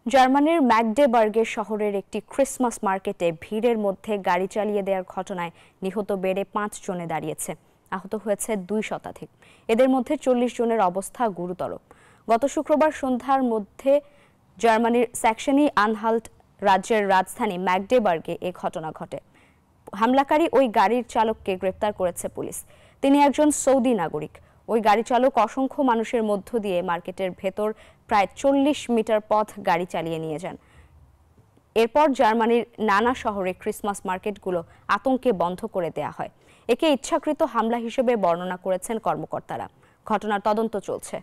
জার্মানির ম্যাগডেবার্গের শহরের একটি ক্রিসমাস মার্কেটে ভিড়ের মধ্যে গাড়ি চালিয়ে দেওয়ার ঘটনায় নিহত বেড়ে ৫ জনে দাঁড়িয়েছে। আহত হয়েছে ২ শতাধিক। এদের মধ্যে ৪০ জনের অবস্থা গুরুতর। গত শুক্রবার সন্ধ্যার মধ্যে জার্মানির স্যাক্সনি আনহাল্ট রাজ্যের রাজধানী ম্যাগডেবার্গে এ ঘটনা ঘটে। হামলাকারী ওই গাড়ির চালককে গ্রেপ্তার করেছে পুলিশ। তিনি একজন সৌদি নাগরিক। ওই গাড়ি চালক অসংখ্য মানুষের মধ্য দিয়ে মার্কেটের ভেতর প্রায় ৪০ মিটার পথ গাড়ি চালিয়ে নিয়ে যান। এরপর জার্মানির নানা শহরে ক্রিসমাস মার্কেটগুলো আতঙ্কে বন্ধ করে দেয়া হয়। একে ইচ্ছাকৃত হামলা হিসেবে বর্ণনা করেছেন কর্মকর্তারা। ঘটনার তদন্ত চলছে।